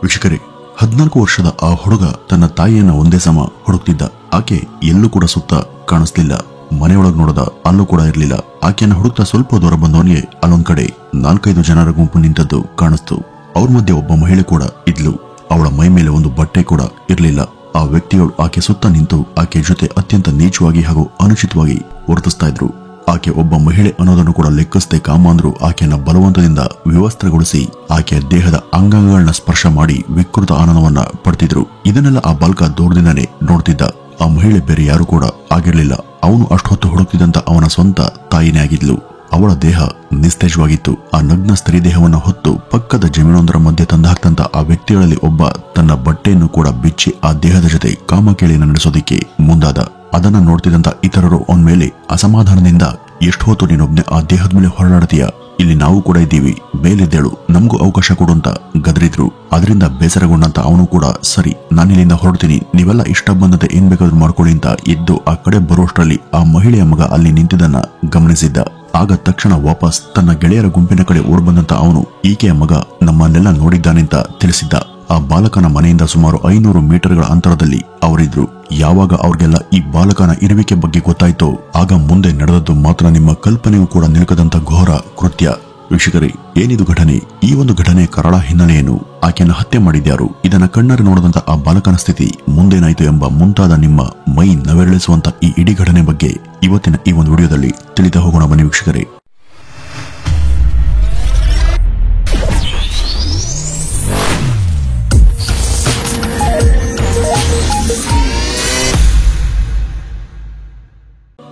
ವೀಕ್ಷಕರೇ, 14 ವರ್ಷದ ಆ ಹುಡುಗ ತನ್ನ ತಾಯಿಯನ್ನ ಒಂದೇ ಸಮ ಹುಡುಕ್ತಿದ್ದ. ಆಕೆ ಎಲ್ಲೂ ಕೂಡ ಸುತ್ತ ಕಾಣಿಸ್ಲಿಲ್ಲ. ಮನೆಯೊಳಗೆ ನೋಡದ ಅಲ್ಲೂ ಕೂಡ ಇರಲಿಲ್ಲ. ಆಕೆಯನ್ನ ಹುಡುಕ್ತಾ ಸ್ವಲ್ಪ ದೂರ ಬಂದವನಿಗೆ ಅಲ್ಲೊಂದ್ ಕಡೆ 4-5 ಜನರ ಗುಂಪು ನಿಂತದ್ದು ಕಾಣಿಸ್ತು. ಅವ್ರ ಮಧ್ಯೆ ಒಬ್ಬ ಮಹಿಳೆ ಕೂಡ ಇದ್ಲು. ಅವಳ ಮೈ ಮೇಲೆ ಒಂದು ಬಟ್ಟೆ ಕೂಡ ಇರಲಿಲ್ಲ. ಆ ವ್ಯಕ್ತಿಗಳು ಆಕೆ ಸುತ್ತ ನಿಂತು ಆಕೆ ಜೊತೆ ಅತ್ಯಂತ ನೀಚವಾಗಿ ಹಾಗೂ ಅನುಚಿತವಾಗಿ ವರ್ತಿಸ್ತಾ ಇದ್ರು. ಆಕೆ ಒಬ್ಬ ಮಹಿಳೆ ಅನ್ನೋದನ್ನು ಕೂಡ ಲೆಕ್ಕಿಸದೆ ಕಾಮಾಂದ್ರು ಆಕೆಯನ್ನ ಬಲವಂತದಿಂದ ವ್ಯವಸ್ಥೆಗೊಳಿಸಿ ಆಕೆಯ ದೇಹದ ಅಂಗಾಂಗಗಳನ್ನ ಸ್ಪರ್ಶ ಮಾಡಿ ವಿಕೃತ ಆನಂದವನ್ನ ಪಡ್ತಿದ್ರು. ಇದನ್ನೆಲ್ಲ ಆ ಬಾಲಕ ದೂರದಿಂದನೇ ನೋಡ್ತಿದ್ದ. ಆ ಮಹಿಳೆ ಬೇರೆ ಯಾರು ಕೂಡ ಆಗಿರ್ಲಿಲ್ಲ. ಅವನು ಅಷ್ಟೊತ್ತು ಹುಡುಕ್ತಿದ್ದಂತ ಅವನ ಸ್ವಂತ ತಾಯಿನೇ ಆಗಿದ್ಲು. ಅವಳ ದೇಹ ನಿಸ್ತೇಜವಾಗಿತ್ತು. ಆ ನಗ್ನ ಸ್ತ್ರೀ ದೇಹವನ್ನು ಹೊತ್ತು ಪಕ್ಕದ ಜಮೀನೊಂದರ ಮಧ್ಯೆ ತಂದಾಕ್ತಂತ ಆ ವ್ಯಕ್ತಿಗಳಲ್ಲಿ ಒಬ್ಬ ತನ್ನ ಬಟ್ಟೆಯನ್ನು ಕೂಡ ಬಿಚ್ಚಿ ಆ ದೇಹದ ಜೊತೆ ಕಾಮಕೇಳಿಯನ್ನು ನಡೆಸೋದಿಕ್ಕೆ ಮುಂದಾದ. ಅದನ್ನ ನೋಡ್ತಿದ್ದಂತ ಇತರರು ಅವನ ಮೇಲೆ ಅಸಮಾಧಾನದಿಂದ, ಎಷ್ಟು ಹೊತ್ತು ನೀನೊಬ್ನೇ ಆ ದೇಹದ ಮೇಲೆ ಹೊರಡಾಡ್ತೀಯ, ಇಲ್ಲಿ ನಾವು ಕೂಡ ಇದ್ದೀವಿ, ಮೇಲಿದ್ದೇಳು, ನಮಗೂ ಅವಕಾಶ ಕೊಡು ಅಂತ ಗದರಿದ್ರು. ಅದರಿಂದ ಬೇಸರಗೊಂಡಂತ ಅವನು ಕೂಡ ಸರಿ, ನಾನಿಲ್ಲಿಂದ ಹೊರಡ್ತೀನಿ, ನೀವೆಲ್ಲ ಇಷ್ಟ ಬಂದಂತೆ ಏನ್ ಬೇಕಾದ್ರೂ ಮಾಡ್ಕೊಳ್ಳಿ ಅಂತ ಎದ್ದು ಆ ಕಡೆ ಬರುವಷ್ಟರಲ್ಲಿ ಆ ಮಹಿಳೆಯ ಮಗ ಅಲ್ಲಿ ನಿಂತಿದ್ದನ್ನ ಗಮನಿಸಿದ್ದ. ಆಗ ತಕ್ಷಣ ವಾಪಸ್ ತನ್ನ ಗೆಳೆಯರ ಗುಂಪಿನ ಕಡೆ ಓಡ್ಬಂದಂತ ಅವನು ಈಕೆಯ ಮಗ ನಮ್ಮನ್ನೆಲ್ಲ ನೋಡಿದ್ದಾನೆಂತ ತಿಳಿಸಿದ್ದ. ಆ ಬಾಲಕನ ಮನೆಯಿಂದ ಸುಮಾರು 500 ಮೀಟರ್ಗಳ ಅಂತರದಲ್ಲಿ ಅವರಿದ್ರು. ಯಾವಾಗ ಅವ್ರಿಗೆಲ್ಲ ಈ ಬಾಲಕನ ಇರುವಿಕೆ ಬಗ್ಗೆ ಗೊತ್ತಾಯ್ತೋ ಆಗ ಮುಂದೆ ನಡೆದದ್ದು ಮಾತ್ರ ನಿಮ್ಮ ಕಲ್ಪನೆಯೂ ಕೂಡ ನಿಲುಕದಂತ ಘೋರ ಕೃತ್ಯ. ವೀಕ್ಷಕರೇ, ಏನಿದು ಘಟನೆ? ಈ ಒಂದು ಘಟನೆ ಕರಾಳ ಹಿನ್ನೆಲೆಯನ್ನು, ಆಕೆಯನ್ನು ಹತ್ಯೆ ಮಾಡಿದ್ಯಾರು, ಇದನ್ನ ಕಣ್ಣಾರೆ ನೋಡದಂತ ಆ ಬಾಲಕನ ಸ್ಥಿತಿ ಮುಂದೇನಾಯ್ತು ಎಂಬ ಮುಂತಾದ ನಿಮ್ಮ ಮೈ ನವೆರಳಿಸುವಂತ ಈ ಇಡೀ ಘಟನೆ ಬಗ್ಗೆ ಇವತ್ತಿನ ಈ ಒಂದು ವಿಡಿಯೋದಲ್ಲಿ ತಿಳಿತಾ ಹೋಗೋಣ ಬನ್ನಿ ವೀಕ್ಷಕರೇ.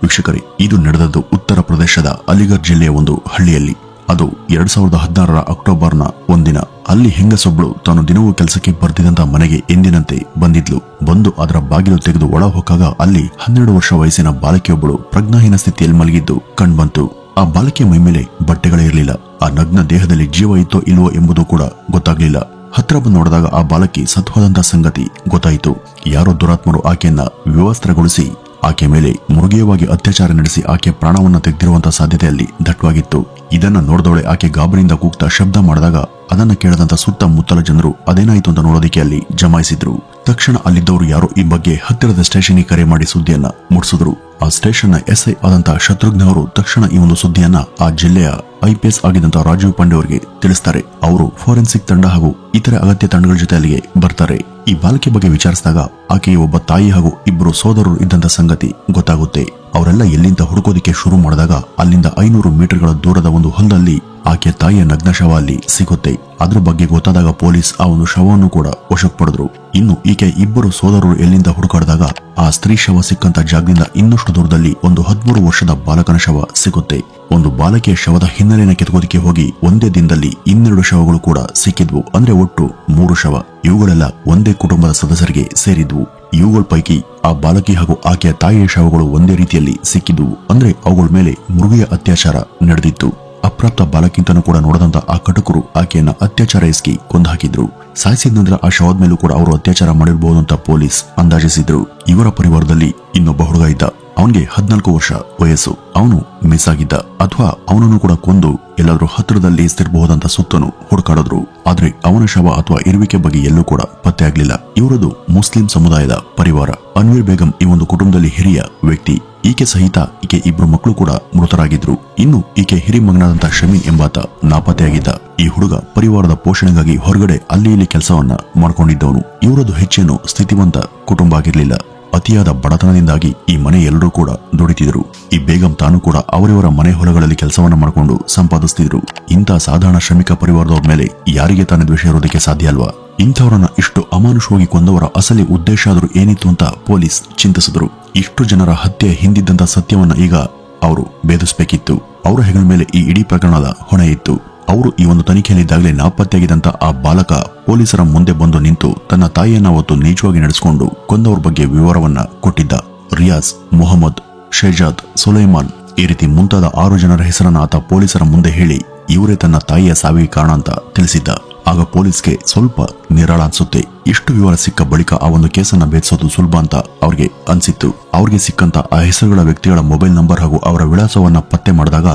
ವೀಕ್ಷಕರೇ, ಇದು ನಡೆದದ್ದು ಉತ್ತರ ಪ್ರದೇಶದ ಅಲಿಗಢ್ ಜಿಲ್ಲೆಯ ಒಂದು ಹಳ್ಳಿಯಲ್ಲಿ. ಅದು 2016ರ ಅಕ್ಟೋಬರ್ನ ಒಂದಿನ. ಅಲ್ಲಿ ಹೆಂಗಸೊಬ್ಳು ತಾನು ದಿನವೂ ಕೆಲಸಕ್ಕೆ ಬರ್ತಿದ್ದಂತ ಮನೆಗೆ ಎಂದಿನಂತೆ ಬಂದಿದ್ಲು. ಬಂದು ಅದರ ಬಾಗಿಲು ತೆಗೆದು ಒಳ ಹೊಕ್ಕಾಗ ಅಲ್ಲಿ 12 ವರ್ಷ ವಯಸ್ಸಿನ ಬಾಲಕಿಯೊಬ್ಬಳು ಪ್ರಜ್ಞಾಹೀನ ಸ್ಥಿತಿಯಲ್ಲಿ ಮಲಗಿದ್ದು ಕಂಡ್ಬಂತು. ಆ ಬಾಲಕಿಯ ಮೈ ಮೇಲೆ ಬಟ್ಟೆಗಳೇ ಇರಲಿಲ್ಲ. ಆ ನಗ್ನ ದೇಹದಲ್ಲಿ ಜೀವ ಇತ್ತೋ ಇಲ್ವೋ ಎಂಬುದು ಕೂಡ ಗೊತ್ತಾಗ್ಲಿಲ್ಲ. ಹತ್ರ ಬಂದು ನೋಡಿದಾಗ ಆ ಬಾಲಕಿ ಸತ್ವಾದಂತ ಸಂಗತಿ ಗೊತ್ತಾಯಿತು. ಯಾರೋ ದುರಾತ್ಮರು ಆಕೆಯನ್ನ ವ್ಯವಸ್ಥೆಗೊಳಿಸಿ ಆಕೆ ಮೇಲೆ ಮೃಗೀಯವಾಗಿ ಅತ್ಯಾಚಾರ ನಡೆಸಿ ಆಕೆ ಪ್ರಾಣವನ್ನ ತೆಗೆದಿರುವಂತಹ ಸಾಧ್ಯತೆಯಲ್ಲಿ ದಟ್ಟವಾಗಿತ್ತು. ಇದನ್ನ ನೋಡಿದವಳೆ ಆಕೆ ಗಾಬರಿಯಿಂದ ಕೂಗ್ತಾ ಶಬ್ದ ಮಾಡಿದಾಗ ಅದನ್ನ ಕೇಳದಂತ ಸುತ್ತಮುತ್ತಲ ಜನರು ಅದೇನಾಯ್ತು ಅಂತ ನೋಡೋದಿಕ್ಕೆ ಅಲ್ಲಿ ಜಮಾಯಿಸಿದ್ರು. ತಕ್ಷಣ ಅಲ್ಲಿದ್ದವರು ಯಾರೋ ಈ ಬಗ್ಗೆ ಹತ್ತಿರದ ಸ್ಟೇಷನ್ಗೆ ಕರೆ ಮಾಡಿ ಸುದ್ದಿಯನ್ನ ಮುಟ್ಟಿಸಿದ್ರು. ಆ ಸ್ಟೇಷನ್ನ SI ಆದಂತ ಶತ್ರುಘ್ನ ಅವರು ತಕ್ಷಣ ಈ ಒಂದು ಸುದ್ದಿಯನ್ನ ಆ ಜಿಲ್ಲೆಯ IPS ಆಗಿದ್ದಂತ ರಾಜೀವ್ ಪಾಂಡೆ ಅವರಿಗೆ ತಿಳಿಸ್ತಾರೆ. ಅವರು ಫೋರೆನ್ಸಿಕ್ ತಂಡ ಹಾಗೂ ಇತರೆ ಅಗತ್ಯ ತಂಡಗಳ ಜೊತೆ ಅಲ್ಲಿಗೆ ಬರ್ತಾರೆ. ಈ ಬಾಲಕಿ ಬಗ್ಗೆ ವಿಚಾರಿಸಿದಾಗ ಆಕೆಯ ಒಬ್ಬ ತಾಯಿ ಹಾಗೂ 2 ಸೋದರರು ಇದ್ದಂತ ಸಂಗತಿ ಗೊತ್ತಾಗುತ್ತೆ. ಅವರೆಲ್ಲ ಎಲ್ಲಿಂದ ಹುಡುಕೋದಿಕ್ಕೆ ಶುರು ಮಾಡಿದಾಗ ಅಲ್ಲಿಂದ 500 ಮೀಟರ್ಗಳ ದೂರದ ಒಂದು ಹೊಲದಲ್ಲಿ ಆಕೆಯ ತಾಯಿಯ ನಗ್ನ ಶವ ಅಲ್ಲಿ ಸಿಗುತ್ತೆ. ಅದ್ರ ಬಗ್ಗೆ ಗೊತ್ತಾದಾಗ ಪೊಲೀಸ್ ಆ ಒಂದು ಶವವನ್ನು ಕೂಡ ವಶಕ್ಕೆ ಪಡೆದ್ರು. ಇನ್ನು ಈಕೆ 2 ಸೋದರರು ಎಲ್ಲಿಂದ ಹುಡುಕಾಡಿದಾಗ ಆ ಸ್ತ್ರೀ ಶವ ಸಿಕ್ಕಂತ ಜಾಗದಿಂದ ಇನ್ನಷ್ಟು ದೂರದಲ್ಲಿ ಒಂದು 13 ವರ್ಷದ ಬಾಲಕನ ಶವ ಸಿಗುತ್ತೆ. ಒಂದು ಬಾಲಕಿಯ ಶವದ ಹಿನ್ನೆಲೆಯನ್ನು ಕೆತ್ಕೋದಿಕ್ಕೆ ಹೋಗಿ ಒಂದೇ ದಿನದಲ್ಲಿ 2 ಶವಗಳು ಕೂಡ ಸಿಕ್ಕಿದ್ವು. ಅಂದ್ರೆ ಒಟ್ಟು 3 ಶವ. ಇವುಗಳೆಲ್ಲ ಒಂದೇ ಕುಟುಂಬದ ಸದಸ್ಯರಿಗೆ ಸೇರಿದ್ವು. ಇವುಗಳ ಪೈಕಿ ಆ ಬಾಲಕಿ ಹಾಗೂ ಆಕೆಯ ತಾಯಿಯ ಶವಗಳು ಒಂದೇ ರೀತಿಯಲ್ಲಿ ಸಿಕ್ಕಿದ್ವು. ಅಂದ್ರೆ ಅವುಗಳ ಮೇಲೆ ಮೃಗೀಯ ಅತ್ಯಾಚಾರ ನಡೆದಿತ್ತು. ಅಪ್ರಾಪ್ತ ಬಾಲಕಿಂತನೂ ಕೂಡ ನೋಡದಂತ ಆ ಕಟಕರು ಆಕೆಯನ್ನ ಅತ್ಯಾಚಾರ ಎಸಗಿ ಕೊಂದು ಹಾಕಿದ್ರು. ಸಾಯಿಸಿದ ನಂತರ ಆ ಶವದ ಮೇಲೂ ಕೂಡ ಅವರು ಅತ್ಯಾಚಾರ ಮಾಡಿರಬಹುದು ಅಂತ ಪೊಲೀಸ್ ಅಂದಾಜಿಸಿದ್ರು. ಇವರ ಪರಿವಾರದಲ್ಲಿ ಇನ್ನೊಬ್ಬ ಹುಡುಗ ಇದ್ದ. ಅವನಿಗೆ 14 ವರ್ಷ ವಯಸ್ಸು. ಅವನು ಮಿಸ್ ಆಗಿದ್ದ, ಅಥವಾ ಅವನನ್ನು ಕೂಡ ಕೊಂದು ಎಲ್ಲಾದ್ರೂ ಹತ್ತಿರದಲ್ಲಿ ಇಸ್ತಿರಬಹುದಂತ ಸುತ್ತನು ಹುಡುಕಾಡಿದ್ರು. ಆದ್ರೆ ಅವನ ಶವ ಅಥವಾ ಇರುವಿಕೆ ಬಗ್ಗೆ ಎಲ್ಲೂ ಕೂಡ ಪತ್ತೆ ಆಗ್ಲಿಲ್ಲ. ಇವರದು ಮುಸ್ಲಿಂ ಸಮುದಾಯದ ಪರಿವಾರ. ಅನ್ವೀರ್ ಬೇಗಂ ಈ ಒಂದು ಕುಟುಂಬದಲ್ಲಿ ಹಿರಿಯ ವ್ಯಕ್ತಿ. ಈಕೆ ಸಹಿತ ಈಕೆ 2 ಮಕ್ಕಳು ಕೂಡ ಮೃತರಾಗಿದ್ರು. ಇನ್ನು ಈಕೆ ಹಿರಿ ಮಗನಾದಂತ ಶಮೀನ್ ಎಂಬಾತ ನಾಪತ್ತೆಯಾಗಿದ್ದ. ಈ ಹುಡುಗ ಪರಿವಾರದ ಪೋಷಣೆಗಾಗಿ ಹೊರಗಡೆ ಅಲ್ಲಿ ಇಲ್ಲಿ ಕೆಲಸವನ್ನ ಮಾಡ್ಕೊಂಡಿದ್ದವನು. ಇವರದು ಹೆಚ್ಚೇನು ಸ್ಥಿತಿವಂತ ಕುಟುಂಬ ಆಗಿರ್ಲಿಲ್ಲ. ಅತಿಯಾದ ಬಡತನದಿಂದಾಗಿ ಈ ಮನೆ ಎಲ್ಲರೂ ಕೂಡ ದುಡಿತಿದ್ರು. ಈ ಬೇಗಂ ತಾನು ಕೂಡ ಅವರಿವರ ಮನೆ ಹೊಲಗಳಲ್ಲಿ ಕೆಲಸವನ್ನ ಮಾಡಿಕೊಂಡು ಸಂಪಾದಿಸ್ತಿದ್ರು. ಇಂಥ ಸಾಧಾರಣ ಶ್ರಮಿಕ ಪರಿವಾರದವ್ರ ಮೇಲೆ ಯಾರಿಗೆ ತಾನೇ ದ್ವೇಷ ಇರೋದಕ್ಕೆ ಸಾಧ್ಯ ಅಲ್ವಾ? ಇಂಥವರನ್ನ ಇಷ್ಟು ಅಮಾನುಷವಾಗಿ ಕೊಂದವರ ಅಸಲಿ ಉದ್ದೇಶ ಆದ್ರೂ ಏನಿತ್ತು ಅಂತ ಪೊಲೀಸ್ ಚಿಂತಿಸಿದ್ರು. ಇಷ್ಟು ಜನರ ಹತ್ಯೆ ಹಿಂದಿದ್ದಂತ ಸತ್ಯವನ್ನ ಈಗ ಅವರು ಭೇದಿಸಬೇಕಿತ್ತು. ಅವರ ಹೆಗಲ ಮೇಲೆ ಈ ಇಡೀ ಪ್ರಕರಣದ ಹೊಣೆ ಇತ್ತು. ಅವರು ಈ ಒಂದು ತನಿಖೆಯಲ್ಲಿದ್ದಾಗಲೇ ನಾಪತ್ತೆಯಾಗಿದ್ದಂತ ಆ ಬಾಲಕ ಪೊಲೀಸರ ಮುಂದೆ ಬಂದು ನಿಂತು ತನ್ನ ತಾಯಿಯನ್ನ ಅವತ್ತು ನೀಚವಾಗಿ ನಡೆಸಿಕೊಂಡು ಕೊಂದವ್ರ ಬಗ್ಗೆ ವಿವರವನ್ನ ಕೊಟ್ಟಿದ್ದ. ರಿಯಾಜ್, ಮೊಹಮ್ಮದ್, ಶೇಜಾದ್, ಸುಲೈಮಾನ್ ಈ ರೀತಿ ಮುಂತಾದ 6 ಜನರ ಹೆಸರನ್ನ ಆತ ಪೊಲೀಸರ ಮುಂದೆ ಹೇಳಿ ಇವರೇ ತನ್ನ ತಾಯಿಯ ಸಾವಿಗೆ ಕಾರಣ ಅಂತ ತಿಳಿಸಿದ್ದ. ಆಗ ಪೊಲೀಸ್ಗೆ ಸ್ವಲ್ಪ ನಿರಾಳ ಅನ್ಸುತ್ತೆ. ಇಷ್ಟು ವಿವರ ಸಿಕ್ಕ ಬಳಿಕ ಆ ಒಂದು ಕೇಸನ್ನ ಭೇದಿಸೋದು ಸುಲಭ ಅಂತ ಅವ್ರಿಗೆ ಅನ್ಸಿತ್ತು. ಅವ್ರಿಗೆ ಸಿಕ್ಕಂತ ಆ ಹೆಸರುಗಳ ವ್ಯಕ್ತಿಗಳ ಮೊಬೈಲ್ ನಂಬರ್ ಹಾಗೂ ಅವರ ವಿಳಾಸವನ್ನ ಪತ್ತೆ ಮಾಡಿದಾಗ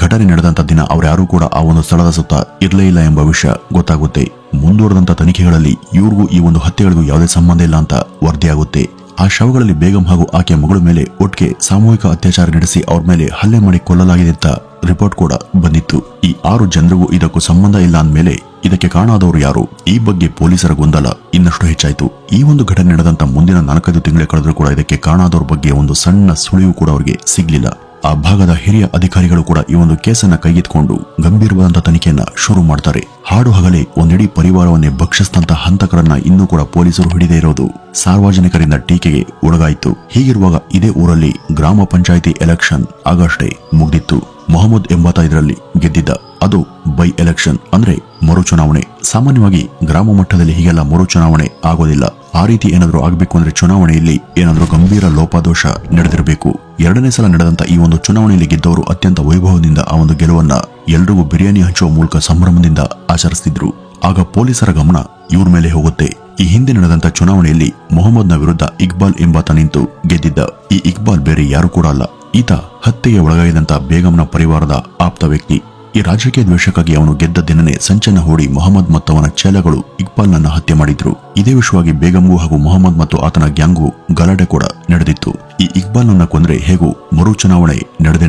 ಘಟನೆ ನಡೆದಂತ ದಿನ ಅವರ್ಯಾರೂ ಕೂಡ ಆ ಒಂದು ಸ್ಥಳದ ಸುತ್ತ ಇರಲೇ ಇಲ್ಲ ಎಂಬ ವಿಷಯ ಗೊತ್ತಾಗುತ್ತೆ. ಮುಂದುವರೆದಂತ ತನಿಖೆಗಳಲ್ಲಿ ಇವ್ರಿಗೂ ಈ ಒಂದು ಹತ್ಯೆಗಳಿಗೂ ಯಾವುದೇ ಸಂಬಂಧ ಇಲ್ಲ ಅಂತ ವರದಿಯಾಗುತ್ತೆ. ಆ ಶವಗಳಲ್ಲಿ ಬೇಗಂ ಹಾಗೂ ಆಕೆಯ ಮಗಳ ಮೇಲೆ ಒಟ್ಟಿಗೆ ಸಾಮೂಹಿಕ ಅತ್ಯಾಚಾರ ನಡೆಸಿ ಅವ್ರ ಮೇಲೆ ಹಲ್ಲೆ ಮಾಡಿ ಕೊಲ್ಲಲಾಗಿದೆ ಅಂತ ರಿಪೋರ್ಟ್ ಕೂಡ ಬಂದಿತ್ತು. ಈ 6 ಜನರಿಗೂ ಇದಕ್ಕೂ ಸಂಬಂಧ ಇಲ್ಲ ಅಂದ್ಮೇಲೆ ಇದಕ್ಕೆ ಕಾರಣ ಆದವರು ಯಾರು? ಈ ಬಗ್ಗೆ ಪೊಲೀಸರ ಗೊಂದಲ ಇನ್ನಷ್ಟು ಹೆಚ್ಚಾಯಿತು. ಈ ಒಂದು ಘಟನೆ ನಡೆದಂತ ಮುಂದಿನ 4-5 ತಿಂಗಳೇ ಕಳೆದರೂ ಕೂಡ ಇದಕ್ಕೆ ಕಾರಣ ಆದವ್ರ ಬಗ್ಗೆ ಒಂದು ಸಣ್ಣ ಸುಳಿವು ಕೂಡ ಅವರಿಗೆ ಸಿಗ್ಲಿಲ್ಲ. ಆ ಭಾಗದ ಹಿರಿಯ ಅಧಿಕಾರಿಗಳು ಕೂಡ ಈ ಒಂದು ಕೇಸನ್ನ ಕೈಗೆತ್ತಿಕೊಂಡು ಗಂಭೀರವಾದಂತಹ ತನಿಖೆಯನ್ನ ಶುರು ಮಾಡ್ತಾರೆ. ಹಾಡು ಹಗಲೇ ಒಂದಿಡೀ ಪರಿವಾರವನ್ನೇ ಭಕ್ಷಿಸಿದಂತ ಹಂತಕರನ್ನ ಇನ್ನೂ ಕೂಡ ಪೊಲೀಸರು ಹಿಡಿದೇ ಇರೋದು ಸಾರ್ವಜನಿಕರಿಂದ ಟೀಕೆಗೆ ಒಳಗಾಯಿತು. ಹೀಗಿರುವಾಗ ಇದೇ ಊರಲ್ಲಿ ಗ್ರಾಮ ಪಂಚಾಯಿತಿ ಎಲೆಕ್ಷನ್ ಆಗಷ್ಟೇ ಮುಗ್ದಿತ್ತು. ಮೊಹಮ್ಮದ್ ಎಂಬಾತ ಇದರಲ್ಲಿ ಗೆದ್ದಿದ್ದ. ಅದು ಬೈ ಎಲೆಕ್ಷನ್ ಅಂದ್ರೆ ಮರು ಚುನಾವಣೆ. ಸಾಮಾನ್ಯವಾಗಿ ಗ್ರಾಮ ಮಟ್ಟದಲ್ಲಿ ಹೀಗೆಲ್ಲ ಮರು ಚುನಾವಣೆ ಆಗೋದಿಲ್ಲ. ಆ ರೀತಿ ಏನಾದ್ರೂ ಆಗ್ಬೇಕು ಅಂದ್ರೆ ಚುನಾವಣೆಯಲ್ಲಿ ಏನಾದ್ರೂ ಗಂಭೀರ ಲೋಪದೋಷ ನಡೆದಿರಬೇಕು. 2ನೇ ಸಲ ನಡೆದಂತ ಈ ಒಂದು ಚುನಾವಣೆಯಲ್ಲಿ ಗೆದ್ದವರು ಅತ್ಯಂತ ವೈಭವದಿಂದ ಆ ಒಂದು ಗೆಲುವನ್ನ ಎಲ್ರಿಗೂ ಬಿರಿಯಾನಿ ಹಂಚುವ ಮೂಲಕ ಸಂಭ್ರಮದಿಂದ ಆಚರಿಸುತ್ತಿದ್ರು. ಆಗ ಪೊಲೀಸರ ಗಮನ ಇವ್ರ ಮೇಲೆ ಹೋಗುತ್ತೆ. ಈ ಹಿಂದೆ ನಡೆದಂತ ಚುನಾವಣೆಯಲ್ಲಿ ಮೊಹಮ್ಮದ್ನ ವಿರುದ್ಧ ಇಕ್ಬಾಲ್ ಎಂಬಾತ ನಿಂತು ಗೆದ್ದಿದ್ದ. ಈ ಇಕ್ಬಾಲ್ ಬೇರೆ ಯಾರು ಕೂಡ ಅಲ್ಲ, ಈತ ಹತ್ಯೆಗೆ ಒಳಗಾಗಿದಂತ ಬೇಗಂನ ಪರಿವಾರದ ಆಪ್ತ ವ್ಯಕ್ತಿ. ಈ ರಾಜಕೀಯ ದ್ವೇಷಕ್ಕಾಗಿ ಅವನು ಗೆದ್ದ ದಿನನೇ ಸಂಚನ ಹೂಡಿ ಮೊಹಮ್ಮದ್ ಮತ್ತು ಅವನ ಚೇಲಗಳು ಇಕ್ಬಾಲ್ನನ್ನ ಹತ್ಯೆ ಮಾಡಿದ್ರು. ಇದೇ ವಿಷಯವಾಗಿ ಬೇಗಂಗೂ ಹಾಗೂ ಮೊಹಮ್ಮದ್ ಮತ್ತು ಆತನ ಗ್ಯಾಂಗ್ಗೂ ಗಲಾಟೆ ಕೂಡ ನಡೆದಿತ್ತು. ಈ ಇಕ್ಬಾಲ್ನನ್ನ ಕೊಂದ್ರೆ ಹೇಗೂ ಮರು ಚುನಾವಣೆ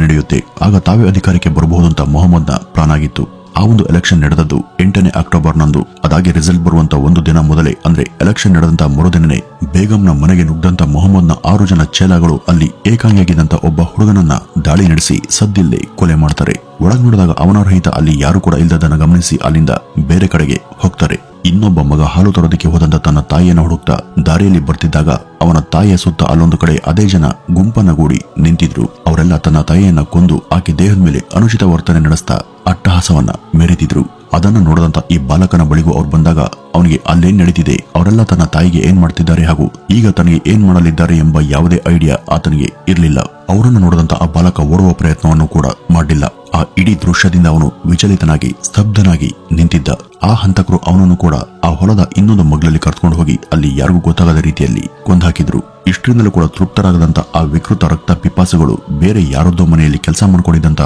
ನಡೆಯುತ್ತೆ, ಆಗ ತಾವೇ ಅಧಿಕಾರಕ್ಕೆ ಬರಬಹುದು ಅಂತ ಮೊಹಮ್ಮದ್ನ ಪ್ಲಾನ್ ಆಗಿತ್ತು. ಆ ಒಂದು ಎಲೆಕ್ಷನ್ ನಡೆದದ್ದು 8ನೇ ಅಕ್ಟೋಬರ್ನಂದು. ಅದಾಗಿ ರಿಸಲ್ಟ್ ಬರುವಂತ ಒಂದು ದಿನ ಮೊದಲೇ ಅಂದ್ರೆ ಎಲೆಕ್ಷನ್ ನಡೆದಂತ ಮರುದಿನನೇ ಬೇಗಂನ ಮನೆಗೆ ನುಗ್ದಂತ ಮೊಹಮ್ಮದ್ನ 6 ಜನ ಚೇಲಾಗಳು ಅಲ್ಲಿ ಏಕಾಂಗಿಯಾಗಿದ್ದಂತ ಒಬ್ಬ ಹುಡುಗನನ್ನ ದಾಳಿ ನಡೆಸಿ ಸದ್ದಿಲ್ಲದೆ ಕೊಲೆ ಮಾಡ್ತಾರೆ. ಒಳಗ್ ನೋಡಿದಾಗ ಅವನ ರಹಿತ ಅಲ್ಲಿ ಯಾರು ಕೂಡ ಇಲ್ಲದನ್ನ ಗಮನಿಸಿ ಅಲ್ಲಿಂದ ಬೇರೆ ಕಡೆಗೆ ಹೋಗ್ತಾರೆ. ಇನ್ನೊಬ್ಬ ಮಗ ಹಾಲು ತರೋದಕ್ಕೆ ಹೋದಂತ ತನ್ನ ತಾಯಿಯನ್ನು ಹುಡುಕ್ತಾ ದಾರಿಯಲ್ಲಿ ಬರ್ತಿದ್ದಾಗ ಅವನ ತಾಯಿಯ ಸುತ್ತ ಅಲ್ಲೊಂದು ಕಡೆ ಅದೇ ಜನ ಗುಂಪನ್ನಗೂಡಿ ನಿಂತಿದ್ರು. ಅವರೆಲ್ಲ ತನ್ನ ತಾಯಿಯನ್ನ ಕೊಂದು ಆಕೆ ದೇಹದ ಮೇಲೆ ಅನುಚಿತ ವರ್ತನೆ ನಡೆಸ್ತಾ ಅಟ್ಟಹಾಸವನ್ನ ಮೆರೆತಿದ್ರು. ಅದನ್ನ ನೋಡದಂತ ಈ ಬಾಲಕನ ಬಳಿಗೂ ಅವ್ರು ಬಂದಾಗ ಅವನಿಗೆ ಅಲ್ಲೇನ್ ನಡೀತಿದೆ, ಅವರೆಲ್ಲ ತನ್ನ ತಾಯಿಗೆ ಏನ್ ಮಾಡ್ತಿದ್ದಾರೆ ಹಾಗೂ ಈಗ ತನಗೆ ಏನ್ ಮಾಡಲಿದ್ದಾರೆ ಎಂಬ ಯಾವುದೇ ಐಡಿಯಾ ಆತನಿಗೆ ಇರಲಿಲ್ಲ. ಅವರನ್ನು ನೋಡದಂತ ಆ ಬಾಲಕ ಓಡುವ ಪ್ರಯತ್ನವನ್ನು ಕೂಡ ಮಾಡಲಿಲ್ಲ. ಆ ಇಡೀ ದೃಶ್ಯದಿಂದ ಅವನು ವಿಚಲಿತನಾಗಿ ಸ್ತಬ್ಧನಾಗಿ ನಿಂತಿದ್ದ. ಆ ಹಂತಕರು ಅವನನ್ನು ಕೂಡ ಆ ಹೊಲದ ಇನ್ನೊಂದು ಮಗ್ಲಲ್ಲಿ ಕರ್ಕೊಂಡು ಹೋಗಿ ಅಲ್ಲಿ ಯಾರಿಗೂ ಗೊತ್ತಾಗದ ರೀತಿಯಲ್ಲಿ ಕೊಂದಾಕಿದ್ರು. ಇಷ್ಟರಿಂದಲೂ ಕೂಡ ತೃಪ್ತರಾಗದಂತ ಆ ವಿಕೃತ ರಕ್ತ ಪಿಪಾಸುಗಳು ಬೇರೆ ಯಾರದ್ದೋ ಮನೆಯಲ್ಲಿ ಕೆಲಸ ಮಾಡ್ಕೊಂಡಿದ್ದಂತ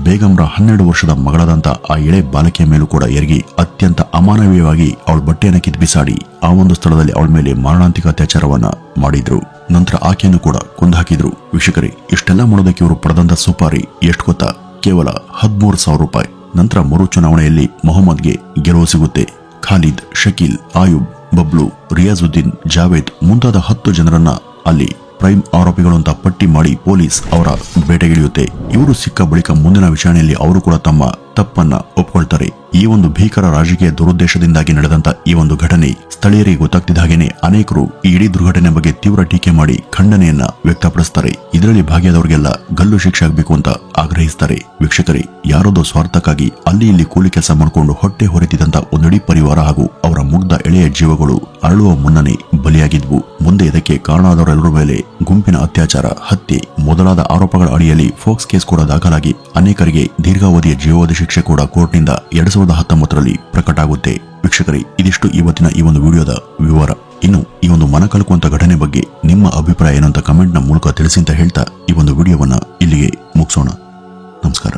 ಬೇಗಂರ 12 ವರ್ಷದ ಮಗಳಾದಂತ ಆ ಎಳೆ ಬಾಲಕಿಯ ಮೇಲೂ ಕೂಡ ಎರಗಿ ಅತ್ಯಂತ ಅಮಾನವೀಯವಾಗಿ ಅವಳ ಬಟ್ಟೆಯನ್ನು ಕಿತ್ತು ಬಿಸಾಡಿ ಆ ಒಂದು ಸ್ಥಳದಲ್ಲಿ ಅವಳ ಮೇಲೆ ಮಾರಣಾಂತಿಕ ಅತ್ಯಾಚಾರವನ್ನ ಮಾಡಿದ್ರು. ನಂತರ ಆಕೆಯನ್ನು ಕೂಡ ಕೊಂದಾಕಿದ್ರು. ವೀಕ್ಷಕರೇ, ಇಷ್ಟೆಲ್ಲ ಮಾಡೋದಕ್ಕೆ ಇವರು ಪಡೆದಂತ ಸುಪಾರಿ ಎಷ್ಟು ಗೊತ್ತಾ? ಕೇವಲ 13,000 ರೂಪಾಯಿ. ನಂತರ ಮರು ಚುನಾವಣೆಯಲ್ಲಿ ಮೊಹಮ್ಮದ್ಗೆ ಗೆಲುವು ಸಿಗುತ್ತೆ. ಖಾಲಿದ್, ಶಕೀಲ್, ಆಯುಬ್, ಬಬ್ಲು, ರಿಯಾಜುದ್ದೀನ್, ಜಾವೇದ್ ಮುಂತಾದ 10 ಜನರನ್ನ ಅಲ್ಲಿ ಪ್ರೈಮ್ ಆರೋಪಿಗಳು ಅಂತ ಪಟ್ಟಿ ಮಾಡಿ ಪೊಲೀಸ್ ಅವರ ಬೇಟೆಗಿಳಿಯುತ್ತೆ. ಇವರು ಸಿಕ್ಕ ಬಳಿಕ ಮುಂದಿನ ವಿಚಾರಣೆಯಲ್ಲಿ ಅವರು ಕೂಡ ತಮ್ಮ ತಪ್ಪನ್ನ ಒಪ್ಕೊಳ್ತಾರೆ. ಈ ಒಂದು ಭೀಕರ ರಾಜಕೀಯ ದುರುದ್ದೇಶದಿಂದಾಗಿ ನಡೆದಂತ ಈ ಒಂದು ಘಟನೆ ಸ್ಥಳೀಯರಿಗೆ ಗೊತ್ತಾಗ್ತಿದ್ದ ಹಾಗೇನೆ ಅನೇಕರು ಈ ಇಡೀ ದುರ್ಘಟನೆ ಬಗ್ಗೆ ತೀವ್ರ ಟೀಕೆ ಮಾಡಿ ಖಂಡನೆಯನ್ನ ವ್ಯಕ್ತಪಡಿಸ್ತಾರೆ. ಇದರಲ್ಲಿ ಭಾಗಿಯಾದವರಿಗೆಲ್ಲ ಗಲ್ಲು ಶಿಕ್ಷೆ ಆಗಬೇಕು ಅಂತ ಆಗ್ರಹಿಸ್ತಾರೆ. ವೀಕ್ಷಕರೇ, ಯಾರದೋ ಸ್ವಾರ್ಥಕ್ಕಾಗಿ ಅಲ್ಲಿ ಇಲ್ಲಿ ಕೂಲಿ ಕೆಲಸ ಮಾಡಿಕೊಂಡು ಹೊಟ್ಟೆ ಹೊರೆತಿದ್ದಂತ ಒಂದಿಡೀ ಪರಿವಾರ ಹಾಗೂ ಅವರ ಮುಗ್ಧ ಎಳೆಯ ಜೀವಗಳು ಅರಳುವ ಮುನ್ನನೇ ಬಲಿಯಾಗಿದ್ವು. ಮುಂದೆ ಇದಕ್ಕೆ ಕಾರಣವಾದವರೆಲ್ಲರ ಮೇಲೆ ಗುಂಪಿನ ಅತ್ಯಾಚಾರ, ಹತ್ಯೆ ಮೊದಲಾದ ಆರೋಪಗಳ ಅಡಿಯಲ್ಲಿ ಫೋಕ್ಸ್ ಕೇಸ್ ಕೂಡ ದಾಖಲಾಗಿ ಅನೇಕರಿಗೆ ದೀರ್ಘಾವಧಿಯ ಜೀವಾವಧಿ ಶಿಕ್ಷೆ ಕೂಡ ಕೋರ್ಟ್ನಿಂದ 2019ರಲ್ಲಿ ಪ್ರಕಟ ಆಗುತ್ತೆ. ವೀಕ್ಷಕರೇ, ಇದಿಷ್ಟು ಇವತ್ತಿನ ಈ ಒಂದು ವಿಡಿಯೋದ ವಿವರ. ಇನ್ನು ಈ ಒಂದು ಮನಕಲಕುವಂತ ಘಟನೆ ಬಗ್ಗೆ ನಿಮ್ಮ ಅಭಿಪ್ರಾಯ ಏನಂತ ಕಮೆಂಟ್ ನ ಮೂಲಕ ತಿಳಿಸಿ ಅಂತ ಹೇಳ್ತಾ ಈ ಒಂದು ವಿಡಿಯೋವನ್ನ ಇಲ್ಲಿಗೆ ಮುಗಿಸೋಣ. ನಮಸ್ಕಾರ.